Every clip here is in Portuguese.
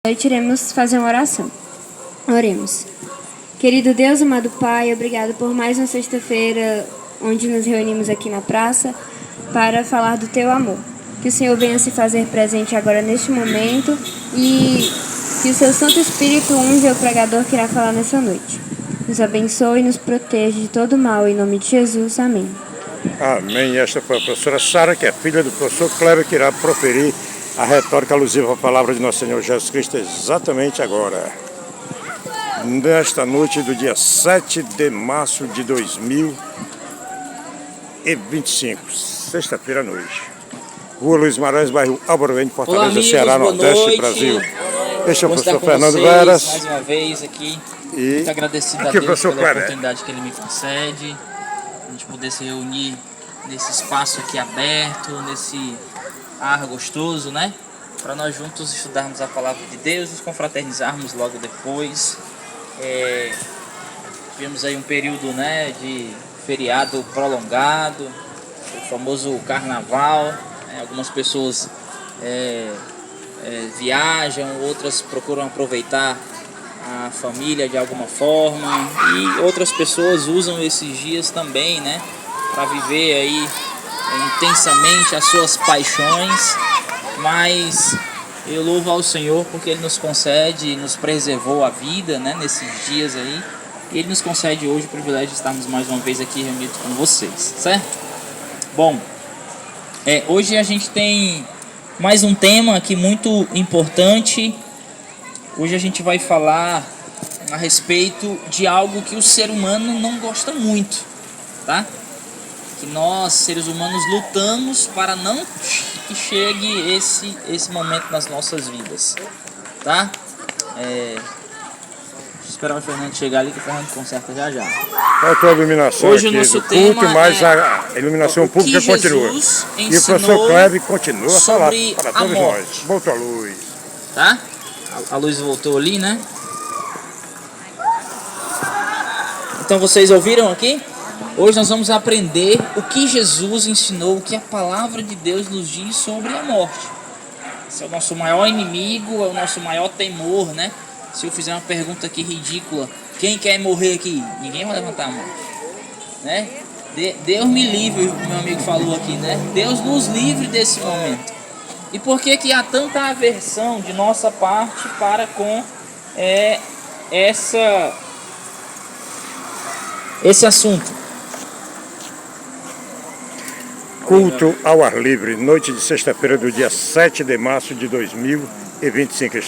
noite iremos fazer uma oração. Oremos. Querido Deus, amado Pai, obrigado por mais uma sexta-feira onde nos reunimos aqui na praça para falar do Teu amor. Que o Senhor venha se fazer presente agora neste momento e que o Seu Santo Espírito unja o pregador que irá falar nessa noite. Nos abençoe e nos proteja de todo mal, em nome de Jesus. Amém. Amém. E esta foi a professora Sara, que é filha do professor Cléber, que irá proferir a retórica alusiva à palavra de nosso Senhor Jesus Cristo exatamente agora. Nesta noite do dia 7 de março de 2025, sexta-feira à noite. Rua Luiz Maranhão, bairro Alborguete, Fortaleza, olá, amigos, Ceará, Nordeste, noite. Brasil. Este é o Vou professor estar com Fernando vocês, Veras. mais uma vez aqui. E muito agradecido aqui a Deus pela Cléber, oportunidade que Ele me concede. A gente poder se reunir nesse espaço aqui aberto, nesse ar gostoso, né? Para nós juntos estudarmos a palavra de Deus, nos confraternizarmos logo depois. Tivemos aí um período, né, de feriado prolongado, o famoso carnaval, né? Algumas pessoas viajam, outras procuram aproveitar a família de alguma forma, e outras pessoas usam esses dias também, né, para viver aí intensamente as suas paixões. Mas eu louvo ao Senhor porque Ele nos concede, nos preservou a vida, né, nesses dias aí, e Ele nos concede hoje o privilégio de estarmos mais uma vez aqui reunidos com vocês, certo? Bom, hoje a gente tem mais um tema aqui muito importante. Hoje a gente vai falar a respeito de algo que o ser humano não gosta muito, tá? Que nós, seres humanos, lutamos para não que chegue esse momento nas nossas vidas, tá? Deixa eu esperar o Fernando chegar ali, que o Fernando conserta já já. Faltou a iluminação hoje aqui o nosso do culto, tema mas a iluminação pública continua. E o professor Cléber continua a falar para todos nós. Voltou a luz. Tá? A luz voltou ali, né? Então vocês ouviram aqui? Hoje nós vamos aprender o que Jesus ensinou, o que a palavra de Deus nos diz sobre a morte. Esse é o nosso maior inimigo, é o nosso maior temor, né? Se eu fizer uma pergunta aqui ridícula, quem quer morrer aqui? Ninguém vai levantar a mão, né? Deus me livre, o meu amigo falou aqui, né? Deus nos livre desse momento. E por que que há tanta aversão de nossa parte para com esse assunto? Culto ao ar livre, noite de sexta-feira do dia 7 de março de 2025.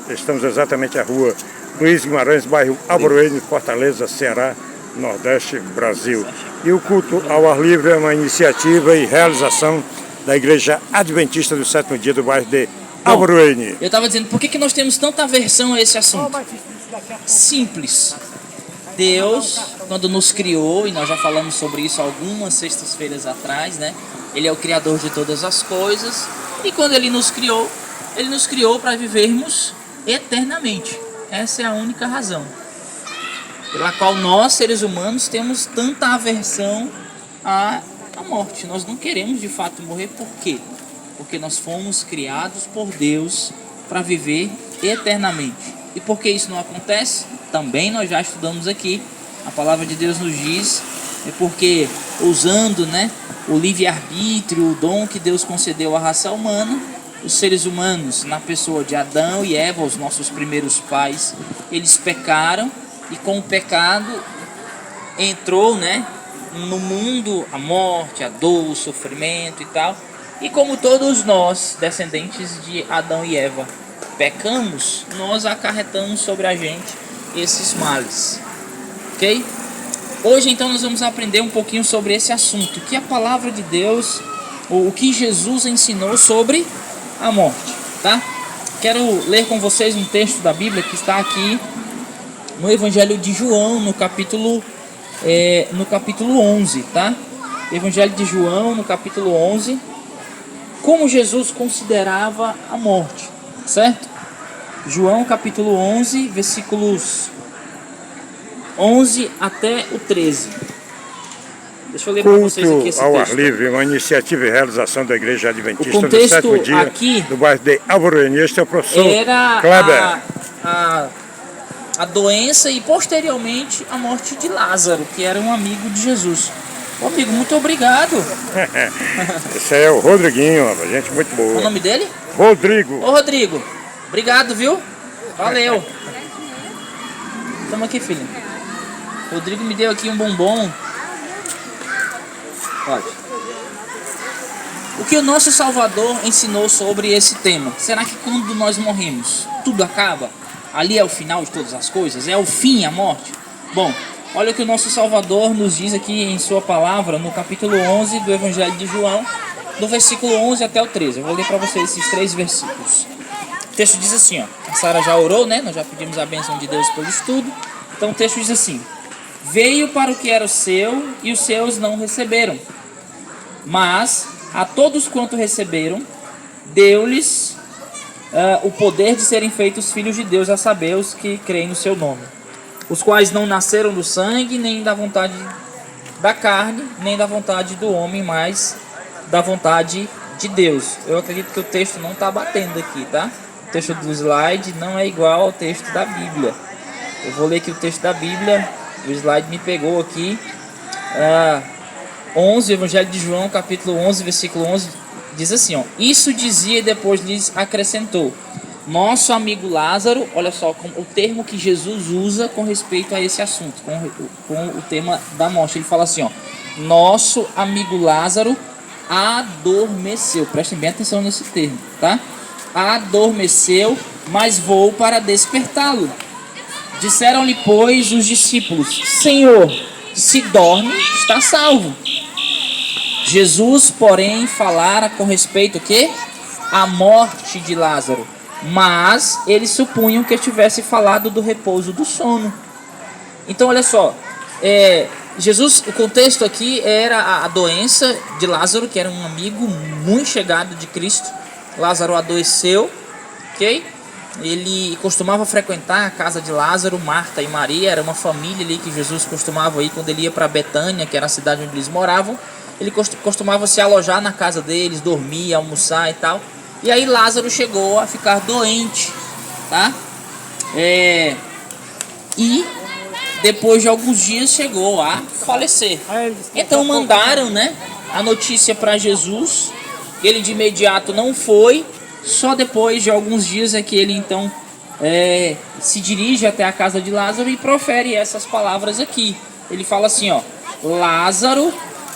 Estamos exatamente à rua Luiz Guimarães, bairro Alborguete, Fortaleza, Ceará, Nordeste, Brasil. E o culto ao ar livre é uma iniciativa e realização da Igreja Adventista do Sétimo Dia do bairro de Alborguete. Eu estava dizendo, por que nós temos tanta aversão a esse assunto? Simples. Deus, quando nos criou, e nós já falamos sobre isso algumas sextas-feiras atrás, né? Ele é o Criador de todas as coisas, e quando Ele nos criou para vivermos eternamente. Essa é a única razão pela qual nós, seres humanos, temos tanta aversão à morte. Nós não queremos de fato morrer. Por quê? Porque nós fomos criados por Deus para viver eternamente. E por que isso não acontece? Também nós já estudamos aqui. A palavra de Deus nos diz, porque usando, né, o livre-arbítrio, o dom que Deus concedeu à raça humana, os seres humanos, na pessoa de Adão e Eva, os nossos primeiros pais, eles pecaram, e com o pecado entrou, né, no mundo a morte, a dor, o sofrimento e tal. E como todos nós, descendentes de Adão e Eva, pecamos, nós acarretamos sobre a gente esses males, ok? Hoje então nós vamos aprender um pouquinho sobre esse assunto, que a palavra de Deus, ou o que Jesus ensinou sobre a morte, tá? Quero ler com vocês um texto da Bíblia que está aqui no Evangelho de João, no capítulo 11, tá? Evangelho de João, no capítulo 11, como Jesus considerava a morte, certo? João capítulo 11, versículos 11 até o 13. Deixa eu ler para vocês aqui esse Culto ao texto. ar livre, uma iniciativa e realização da Igreja Adventista O do contexto sétimo dia, aqui do bairro de Alvorene. Este é o professor Era Kleber. a doença e posteriormente a morte de Lázaro, que era um amigo de Jesus. Ô, amigo, muito obrigado. Esse aí é o Rodriguinho, rapaz, gente muito Qual o boa. nome dele? Rodrigo. Ô, Rodrigo, obrigado, viu? Valeu. Tamo aqui, filho. Rodrigo me deu aqui um bombom. Olha. O que o nosso Salvador ensinou sobre esse tema? Será que quando nós morremos, tudo acaba? Ali é o final de todas as coisas? É o fim, a morte? Bom, olha o que o nosso Salvador nos diz aqui em sua palavra, no capítulo 11 do Evangelho de João, do versículo 11 até o 13. Eu vou ler para vocês esses 3 versículos. O texto diz assim, ó. A Sara já orou, né? Nós já pedimos a bênção de Deus pelo estudo. Então o texto diz assim: veio para o que era o seu e os seus não receberam. Mas a todos quanto receberam, deu-lhes o poder de serem feitos filhos de Deus, a saber, os que creem no seu nome. Os quais não nasceram do sangue, nem da vontade da carne, nem da vontade do homem, mas da vontade de Deus. Eu acredito que o texto não está batendo aqui, tá? O texto do slide não é igual ao texto da Bíblia. Eu vou ler aqui o texto da Bíblia. O slide me pegou aqui. 11, Evangelho de João, capítulo 11, versículo 11, diz assim, ó. Isso dizia e depois lhes acrescentou: nosso amigo Lázaro, olha só o termo que Jesus usa com respeito a esse assunto, com o tema da morte. Ele fala assim, ó: nosso amigo Lázaro adormeceu. Prestem bem atenção nesse termo, tá? Adormeceu, mas vou para despertá-lo. Disseram-lhe, pois, os discípulos: Senhor, se dorme, está salvo. Jesus, porém, falara com respeito a quê? A morte de Lázaro. Mas eles supunham que tivesse falado do repouso do sono. Então, olha só, Jesus, o contexto aqui era a doença de Lázaro, que era um amigo muito chegado de Cristo. Lázaro adoeceu, ok? Ele costumava frequentar a casa de Lázaro, Marta e Maria. Era uma família ali que Jesus costumava ir quando ele ia para Betânia, que era a cidade onde eles moravam. Ele costumava se alojar na casa deles, dormir, almoçar e tal. E aí Lázaro chegou a ficar doente, tá? E depois de alguns dias chegou a falecer. Então mandaram, né, a notícia para Jesus. Ele de imediato não foi. Só depois de alguns dias é que ele então se dirige até a casa de Lázaro e profere essas palavras aqui. Ele fala assim, ó: Lázaro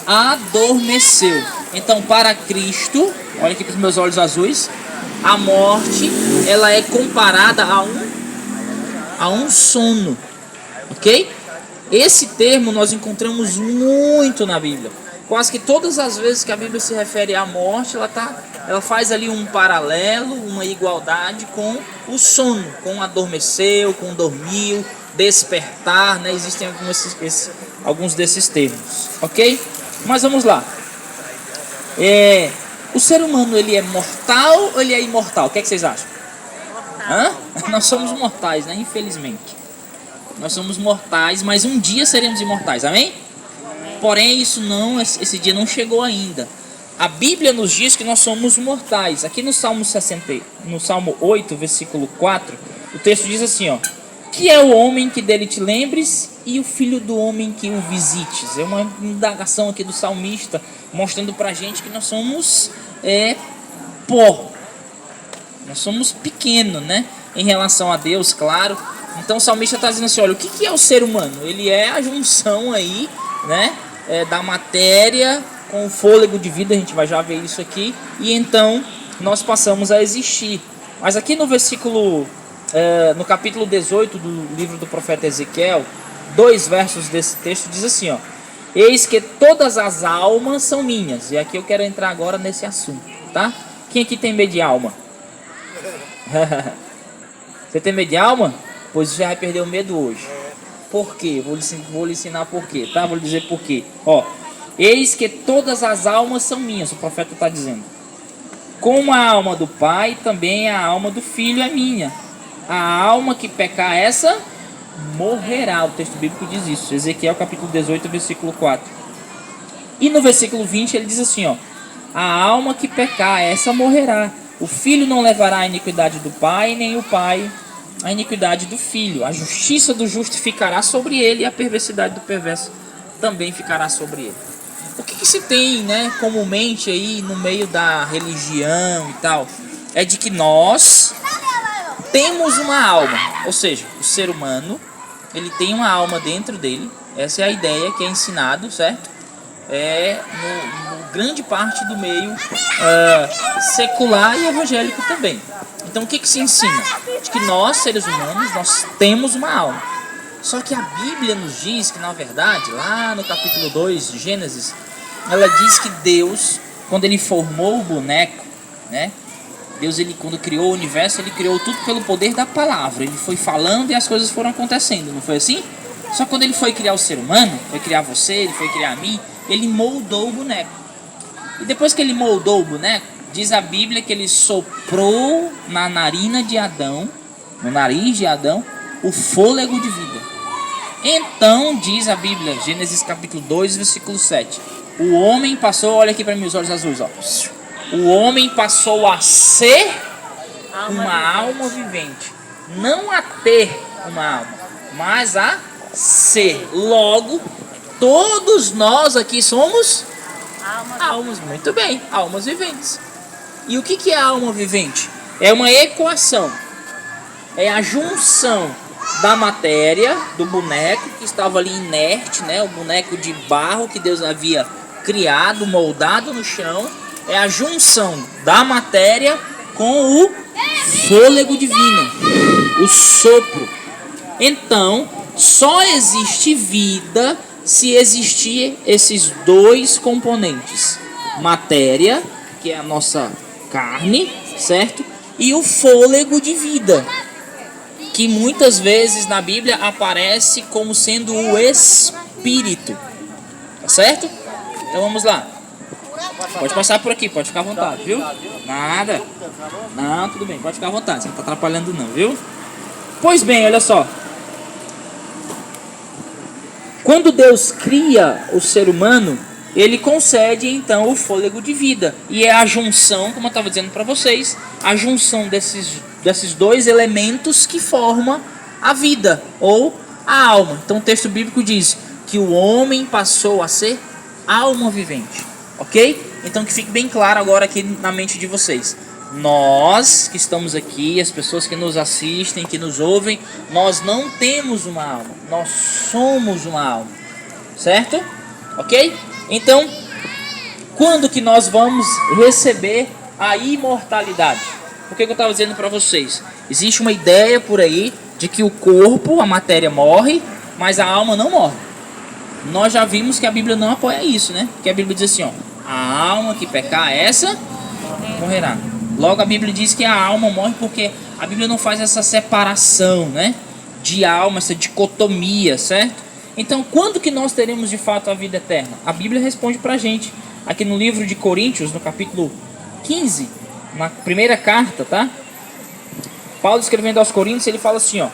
adormeceu. Então, para Cristo, olha aqui para os meus olhos azuis, a morte, ela é comparada a um sono, ok? Esse termo nós encontramos muito na Bíblia. Quase que todas as vezes que a Bíblia se refere à morte, ela faz ali um paralelo, uma igualdade com o sono, com adormeceu, com dormiu, despertar, né? Existem alguns desses termos, ok? Mas vamos lá. O ser humano, ele é mortal ou ele é imortal? O que é que vocês acham? Nós somos mortais, né? Infelizmente. Nós somos mortais, mas um dia seremos imortais, amém? Porém, esse dia não chegou ainda. A Bíblia nos diz que nós somos mortais. Aqui no Salmo 8, versículo 4, o texto diz assim, ó: que é o homem que dele te lembres e o filho do homem que o visites. É uma indagação aqui do salmista, mostrando pra gente que nós somos pó. Nós somos pequenos, né? Em relação a Deus, claro. Então o salmista está dizendo assim, olha, o que é o ser humano? Ele é a junção aí, né? Da matéria com o fôlego de vida, a gente vai já ver isso aqui. E então nós passamos a existir. Mas aqui no versículo... no capítulo 18 do livro do profeta Ezequiel, 2 versos desse texto diz assim, ó: eis que todas as almas são minhas. E aqui eu quero entrar agora nesse assunto, tá? Quem aqui tem medo de alma? Você tem medo de alma? Pois você já vai perder o medo hoje. Por quê? Vou lhe ensinar por quê, tá? Vou lhe dizer por quê. Ó, eis que todas as almas são minhas, o profeta está dizendo. Como a alma do Pai, também a alma do Filho é minha. A alma que pecar essa, morrerá. O texto bíblico diz isso. Ezequiel capítulo 18, versículo 4. E no versículo 20 ele diz assim, ó: a alma que pecar, essa morrerá. O filho não levará a iniquidade do pai, nem o pai a iniquidade do filho. A justiça do justo ficará sobre ele, e a perversidade do perverso também ficará sobre ele. O que se tem, né, comumente aí no meio da religião e tal, é de que nós temos uma alma, ou seja, o ser humano, ele tem uma alma dentro dele. Essa é a ideia que é ensinado, certo? No grande parte do meio secular e evangélico também. Então o que se ensina? De que nós, seres humanos, nós temos uma alma. Só que a Bíblia nos diz que, na verdade, lá no capítulo 2 de Gênesis, ela diz que Deus, quando ele formou o boneco, né? Deus, ele, quando criou o universo, ele criou tudo pelo poder da palavra. Ele foi falando e as coisas foram acontecendo, não foi assim? Só que quando ele foi criar o ser humano, foi criar você, ele foi criar a mim, ele moldou o boneco. E depois que ele moldou o boneco, diz a Bíblia que ele soprou na narina de Adão, no nariz de Adão, o fôlego de vida. Então, diz a Bíblia, Gênesis capítulo 2, versículo 7. O homem passou, olha aqui para mim os olhos azuis, ó. O homem passou a ser uma alma vivente. Não a ter uma alma, mas a ser. Logo, todos nós aqui somos almas. Muito bem, almas viventes. E o que é a alma vivente? É uma equação. É a junção da matéria, do boneco que estava ali inerte, né? O boneco de barro que Deus havia criado, moldado no chão. É a junção da matéria com o fôlego divino, o sopro. Então, só existe vida se existir esses dois componentes: matéria, que é a nossa carne, certo? E o fôlego de vida, que muitas vezes na Bíblia aparece como sendo o Espírito, tá certo? Então vamos lá. Pode passar por aqui, pode ficar à vontade, viu? Nada. Não, tudo bem, pode ficar à vontade, você não tá atrapalhando não, viu? Pois bem, olha só. Quando Deus cria o ser humano, ele concede então o fôlego de vida. E é a junção, como eu estava dizendo para vocês, a junção desses dois elementos que forma a vida ou a alma. Então o texto bíblico diz que o homem passou a ser alma vivente, ok? Então que fique bem claro agora aqui na mente de vocês. Nós que estamos aqui, as pessoas que nos assistem, que nos ouvem, nós não temos uma alma, nós somos uma alma, certo? Ok? Então, quando que nós vamos receber a imortalidade? O que eu estava dizendo para vocês? Existe uma ideia por aí de que o corpo, a matéria morre, mas a alma não morre. Nós já vimos que a Bíblia não apoia isso, né? Que a Bíblia diz assim, ó: a alma que pecar, essa morrerá. Logo a Bíblia diz que a alma morre porque a Bíblia não faz essa separação, né, de alma, essa dicotomia, certo? Então, quando que nós teremos de fato a vida eterna? A Bíblia responde pra gente, aqui no livro de Coríntios, no capítulo 15, na primeira carta, tá? Paulo escrevendo aos Coríntios, ele fala assim, ó: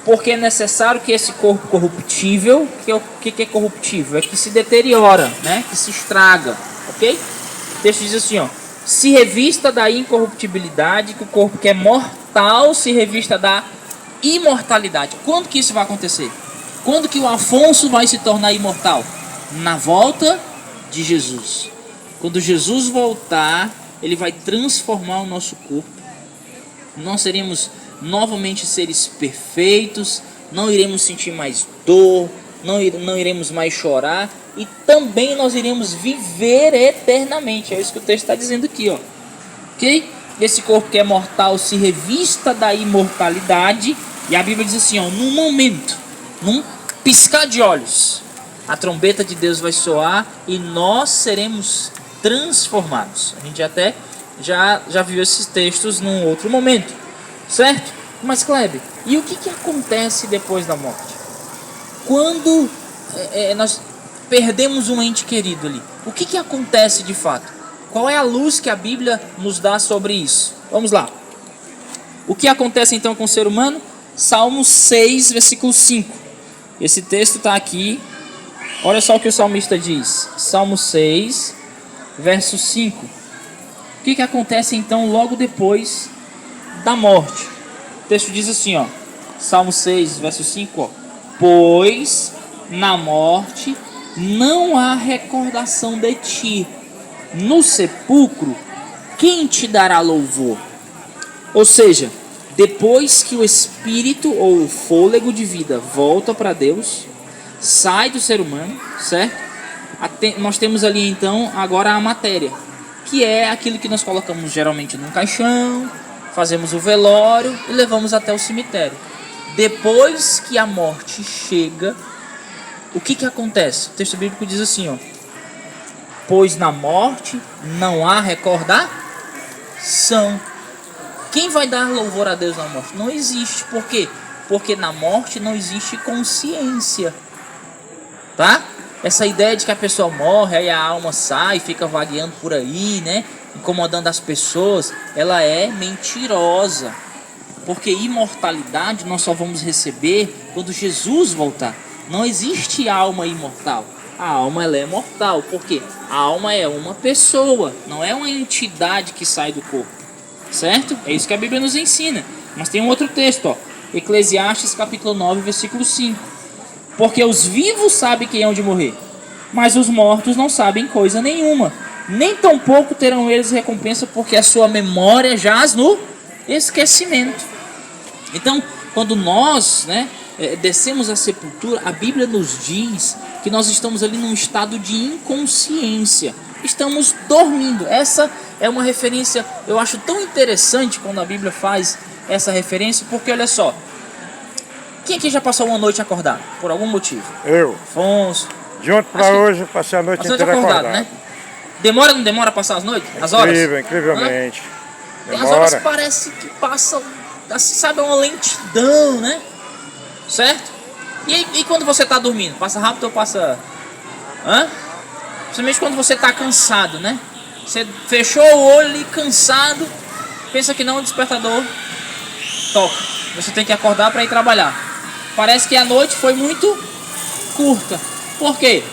porque é necessário que esse corpo corruptível, o que é corruptível? É que se deteriora, né, que se estraga, ok? O texto diz assim, ó: se revista da incorruptibilidade, que o corpo que é mortal se revista da imortalidade. Quando que isso vai acontecer? Quando que o Afonso vai se tornar imortal? Na volta de Jesus. Quando Jesus voltar, ele vai transformar o nosso corpo. Nós seremos novamente seres perfeitos, não iremos sentir mais dor, não iremos mais chorar, e também nós iremos viver eternamente. É isso que o texto está dizendo aqui, ó. Ok? Esse corpo que é mortal se revista da imortalidade. E a Bíblia diz assim, ó: num momento, num piscar de olhos, a trombeta de Deus vai soar e nós seremos transformados. A gente até já viu esses textos num outro momento, certo? Mas Kleber, e o que acontece depois da morte? Quando nós perdemos um ente querido ali, o que acontece de fato? Qual é a luz que a Bíblia nos dá sobre isso? Vamos lá. O que acontece então com o ser humano? Salmo 6, versículo 5. Esse texto está aqui. Olha só o que o salmista diz. Salmo 6, verso 5. O que acontece então logo depois da morte? O texto diz assim, ó, Salmo 6, verso 5, ó, pois na morte não há recordação de ti, no sepulcro quem te dará louvor? Ou seja, depois que o espírito ou o fôlego de vida volta para Deus, sai do ser humano, certo? Nós temos ali então agora a matéria, que é aquilo que nós colocamos geralmente num caixão, fazemos o velório e levamos até o cemitério. Depois que a morte chega, o que acontece? O texto bíblico diz assim, ó, pois na morte não há recordação. Quem vai dar louvor a Deus na morte? Não existe. Por quê? Porque na morte não existe consciência. Tá? Essa ideia de que a pessoa morre, aí a alma sai, fica vagueando por aí, né? Incomodando as pessoas, ela é mentirosa. Porque imortalidade nós só vamos receber quando Jesus voltar. Não existe alma imortal. A alma ela é mortal. Por quê? A alma é uma pessoa, não é uma entidade que sai do corpo. Certo? É isso que a Bíblia nos ensina. Mas tem um outro texto, ó. Eclesiastes capítulo 9, versículo 5. Porque os vivos sabem quem hão de morrer, mas os mortos não sabem coisa nenhuma. Nem tampouco terão eles recompensa, porque a sua memória jaz no esquecimento. Então, quando nós, descemos à sepultura, a Bíblia nos diz que nós estamos ali num estado de inconsciência. Estamos dormindo. Essa é uma referência, eu acho tão interessante quando a Bíblia faz essa referência, porque olha só, quem aqui já passou uma noite acordado, por algum motivo? Eu. Afonso. De ontem para hoje, eu passei a noite inteira acordado. Né? Demora ou não demora a passar as noites? As horas? Incrivelmente. As horas parece que passam, assim, sabe, uma lentidão, né? Certo? E quando você está dormindo? Passa rápido ou passa... Principalmente quando você está cansado, né? Você fechou o olho ali, cansado, pensa que não, o despertador toca. Você tem que acordar para ir trabalhar. Parece que a noite foi muito curta. Por quê?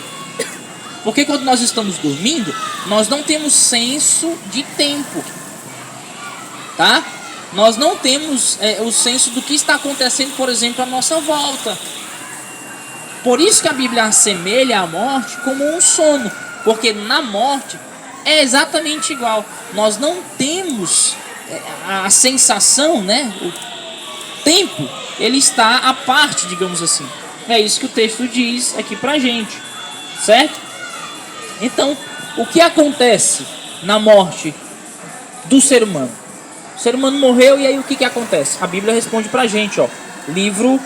Porque quando nós estamos dormindo, nós não temos senso de tempo. Tá? Nós não temos o senso do que está acontecendo, por exemplo, à nossa volta. Por isso que a Bíblia assemelha a morte como um sono. Porque na morte é exatamente igual. Nós não temos a sensação, né? O tempo, ele está à parte, digamos assim. É isso que o texto diz aqui pra gente. Certo? Então, o que acontece na morte do ser humano? O ser humano morreu e aí o que acontece? A Bíblia responde pra gente, ó. Livro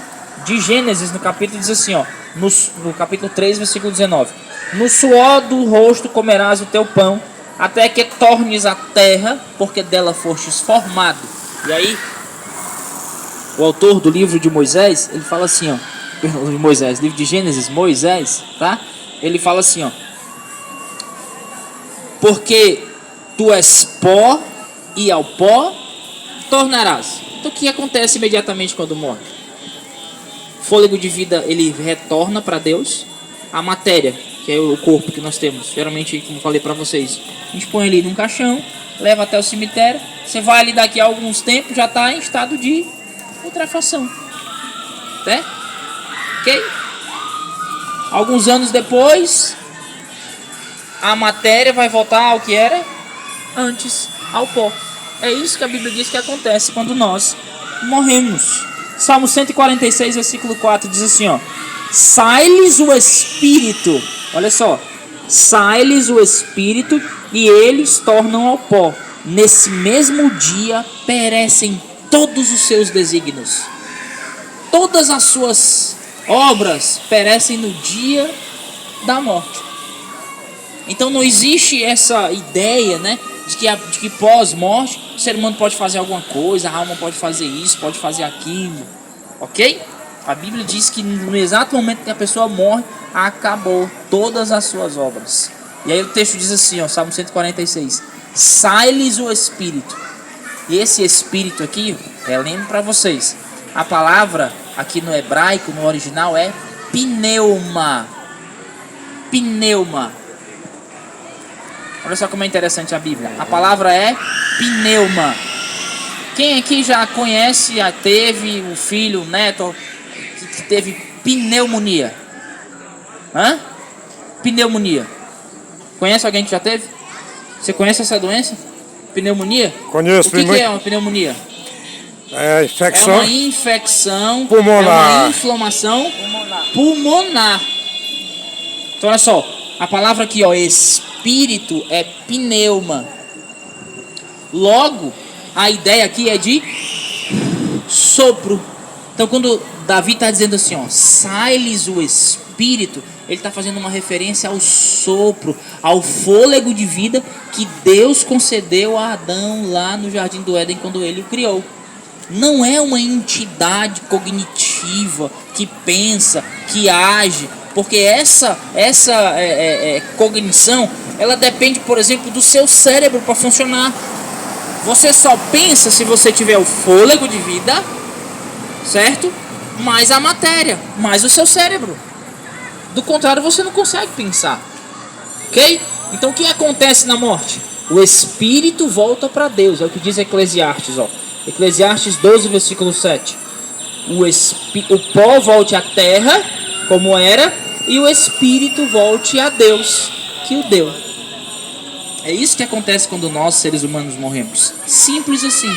de Gênesis, no capítulo, diz assim, ó. No capítulo 3, versículo 19. No suor do rosto comerás o teu pão, até que tornes a terra, porque dela fostes formado. E aí, o autor do livro de Moisés, ele fala assim, ó. Livro de Gênesis, Moisés, tá? Ele fala assim, ó. Porque tu és pó, e ao pó tornarás. Então o que acontece imediatamente quando morre? O fôlego de vida, ele retorna para Deus. A matéria, que é o corpo que nós temos, geralmente, como falei para vocês, a gente põe ali num caixão, leva até o cemitério, você vai ali daqui a alguns tempos, já está em estado de putrefação, né? Ok? Alguns anos depois, a matéria vai voltar ao que era antes, ao pó. É isso que a Bíblia diz que acontece quando nós morremos. Salmo 146, versículo 4 diz assim, ó. Sai-lhes o espírito, olha só, sai-lhes o espírito e eles tornam ao pó. Nesse mesmo dia perecem todos os seus desígnios. Todas as suas obras perecem no dia da morte. Então não existe essa ideia, né, de que pós-morte o ser humano pode fazer alguma coisa, a alma pode fazer isso, pode fazer aquilo, ok? A Bíblia diz que no exato momento que a pessoa morre, acabou todas as suas obras. E aí o texto diz assim, ó, Salmo 146, sai-lhes o espírito. E esse espírito aqui, lembro para vocês, a palavra aqui no hebraico, no original, é pneuma. Pneuma. Olha só como é interessante a Bíblia. A palavra é pneuma. Quem aqui já conhece, já teve o filho, o neto que teve pneumonia? Hã? Pneumonia. Conhece alguém que já teve? Você conhece essa doença? Pneumonia? Conheço. O que é uma pneumonia? É infecção. É uma infecção pulmonar. É uma inflamação pulmonar. Então olha só, a palavra aqui, ó, espírito é pneuma. Logo, a ideia aqui é de sopro. Então quando Davi está dizendo assim, ó, sai-lhes o espírito, ele está fazendo uma referência ao sopro, ao fôlego de vida que Deus concedeu a Adão lá no Jardim do Éden quando ele o criou. Não é uma entidade cognitiva que pensa, que age, porque essa cognição, ela depende, por exemplo, do seu cérebro para funcionar. Você só pensa se você tiver o fôlego de vida, certo? Mais a matéria, mais o seu cérebro. Do contrário, você não consegue pensar. Ok? Então o que acontece na morte? O espírito volta para Deus, é o que diz Eclesiastes, ó. Eclesiastes 12, versículo 7. O pó volte à terra, como era, e o espírito volte a Deus, que o deu. É isso que acontece quando nós, seres humanos, morremos. Simples assim.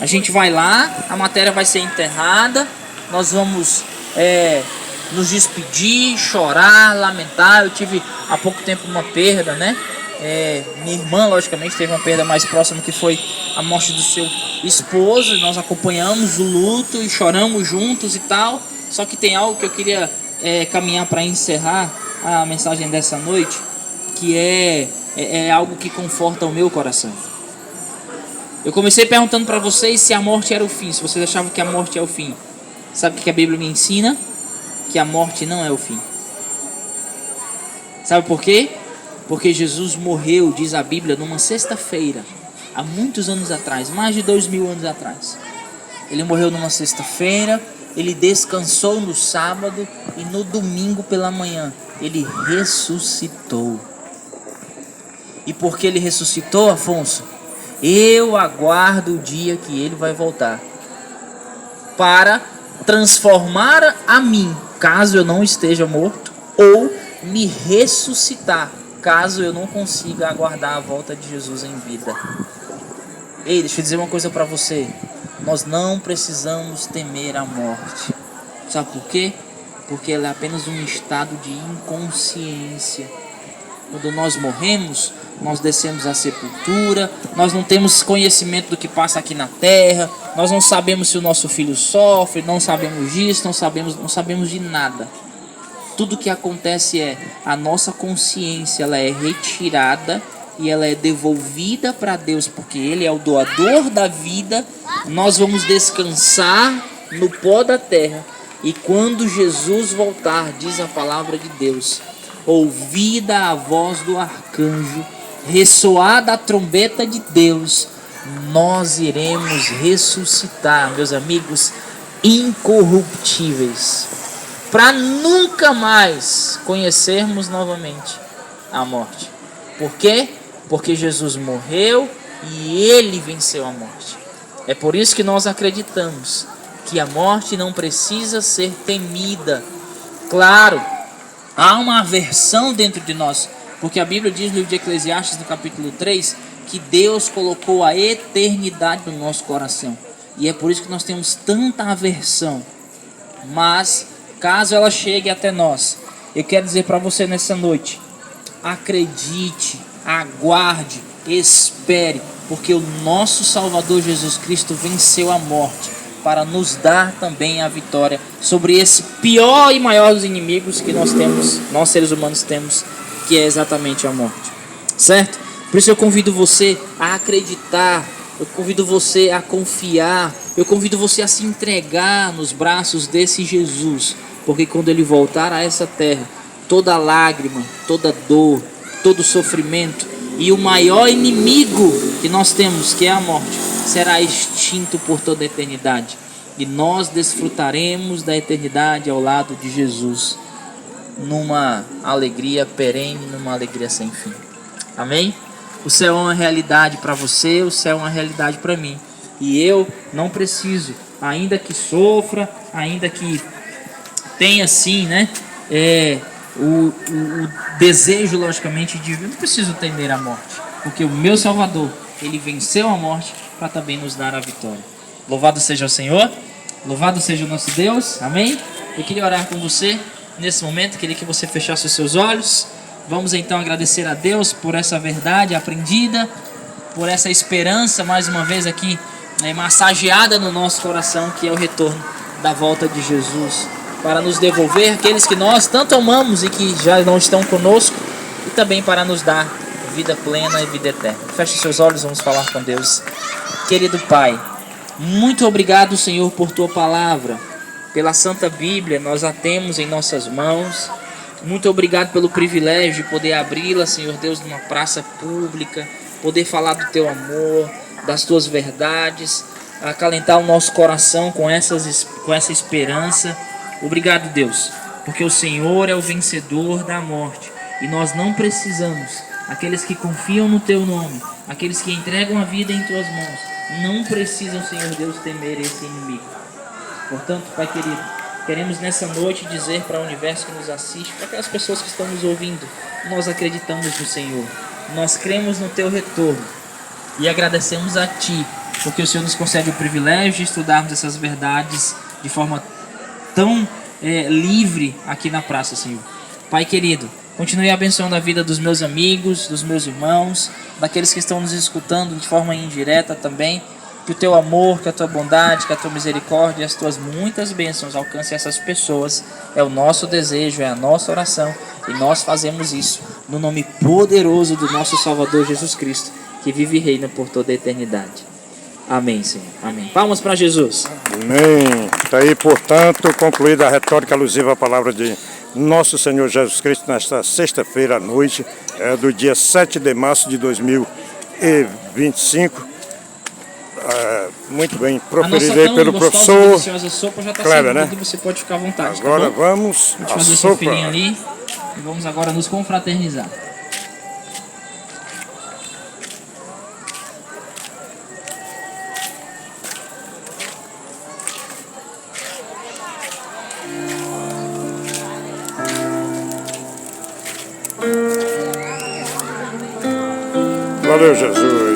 A gente vai lá, a matéria vai ser enterrada, nós vamos nos despedir, chorar, lamentar. Eu tive há pouco tempo uma perda, né? Minha irmã, logicamente, teve uma perda mais próxima, que foi a morte do seu esposo. Nós acompanhamos o luto e choramos juntos e tal. Só que tem algo que eu queria caminhar para encerrar a mensagem dessa noite, que é algo que conforta o meu coração. Eu comecei perguntando para vocês se a morte era o fim, se vocês achavam que a morte é o fim. Sabe o que a Bíblia me ensina? Que a morte não é o fim. Sabe por quê? Porque Jesus morreu, diz a Bíblia, numa sexta-feira, há muitos anos atrás, mais de 2000 anos atrás. Ele morreu numa sexta-feira, ele descansou no sábado e no domingo pela manhã ele ressuscitou. E porque ele ressuscitou, Afonso, eu aguardo o dia que ele vai voltar para transformar a mim, caso eu não esteja morto, ou me ressuscitar, caso eu não consiga aguardar a volta de Jesus em vida. Ei, deixa eu dizer uma coisa para você. Nós não precisamos temer a morte. Sabe por quê? Porque ela é apenas um estado de inconsciência. Quando nós morremos, nós descemos à sepultura, nós não temos conhecimento do que passa aqui na terra, nós não sabemos se o nosso filho sofre, não sabemos disso, não sabemos de nada. Tudo que acontece a nossa consciência, ela é retirada e ela é devolvida para Deus, porque Ele é o doador da vida. Nós vamos descansar no pó da terra, e quando Jesus voltar, diz a palavra de Deus, ouvida a voz do arcanjo, ressoada a trombeta de Deus, nós iremos ressuscitar, meus amigos, incorruptíveis, para nunca mais conhecermos novamente a morte. Por quê? Porque Jesus morreu e Ele venceu a morte. É por isso que nós acreditamos que a morte não precisa ser temida. Claro, há uma aversão dentro de nós, porque a Bíblia diz no livro de Eclesiastes, no capítulo 3, que Deus colocou a eternidade no nosso coração. E é por isso que nós temos tanta aversão. Mas, caso ela chegue até nós, eu quero dizer para você nessa noite, acredite, aguarde, espere, porque o nosso Salvador Jesus Cristo venceu a morte para nos dar também a vitória sobre esse pior e maior dos inimigos que nós temos, nós seres humanos temos, que é exatamente a morte. Certo? Por isso eu convido você a acreditar, eu convido você a confiar, eu convido você a se entregar nos braços desse Jesus, porque quando Ele voltar a essa terra, toda lágrima, toda dor, todo sofrimento e o maior inimigo que nós temos, que é a morte, será extinto por toda a eternidade. E nós desfrutaremos da eternidade ao lado de Jesus, numa alegria perene, numa alegria sem fim. Amém? O céu é uma realidade para você, o céu é uma realidade para mim. E eu não preciso, ainda que sofra, ainda que tenha assim, né? O desejo, logicamente, de viver, eu não preciso temer a morte, porque o meu Salvador, ele venceu a morte para também nos dar a vitória. Louvado seja o Senhor, louvado seja o nosso Deus, amém? Eu queria orar com você nesse momento, queria que você fechasse os seus olhos. Vamos então agradecer a Deus por essa verdade aprendida, por essa esperança mais uma vez aqui massageada no nosso coração, que é o retorno da volta de Jesus, para nos devolver aqueles que nós tanto amamos e que já não estão conosco, e também para nos dar vida plena e vida eterna. Feche seus olhos, vamos falar com Deus. Querido Pai, muito obrigado, Senhor, por Tua palavra, pela Santa Bíblia, nós a temos em nossas mãos. Muito obrigado pelo privilégio de poder abri-la, Senhor Deus, numa praça pública, poder falar do Teu amor, das Tuas verdades, acalentar o nosso coração com essa esperança. Obrigado, Deus, porque o Senhor é o vencedor da morte e nós não precisamos, aqueles que confiam no Teu nome, aqueles que entregam a vida em Tuas mãos, não precisam, Senhor Deus, temer esse inimigo. Portanto, Pai querido, queremos nessa noite dizer para o universo que nos assiste, para aquelas pessoas que estão nos ouvindo, nós acreditamos no Senhor, nós cremos no Teu retorno e agradecemos a Ti, porque o Senhor nos concede o privilégio de estudarmos essas verdades de forma tão livre aqui na praça, Senhor. Pai querido, continue abençoando a vida dos meus amigos, dos meus irmãos, daqueles que estão nos escutando de forma indireta também. Que o Teu amor, que a Tua bondade, que a Tua misericórdia e as Tuas muitas bênçãos alcancem essas pessoas. É o nosso desejo, é a nossa oração. E nós fazemos isso no nome poderoso do nosso Salvador Jesus Cristo, que vive e reina por toda a eternidade. Amém, Senhor. Amém. Palmas para Jesus. Amém. Está aí, portanto, concluída a retórica alusiva à palavra de nosso Senhor Jesus Cristo nesta sexta-feira à noite, do dia 7 de março de 2025. Muito bem, proferida pelo professor sopa já tá Kleber, né? Você pode ficar à vontade. Agora tá vamos a fazer seu filhinho ali e vamos agora nos confraternizar. Valeu, Jesus.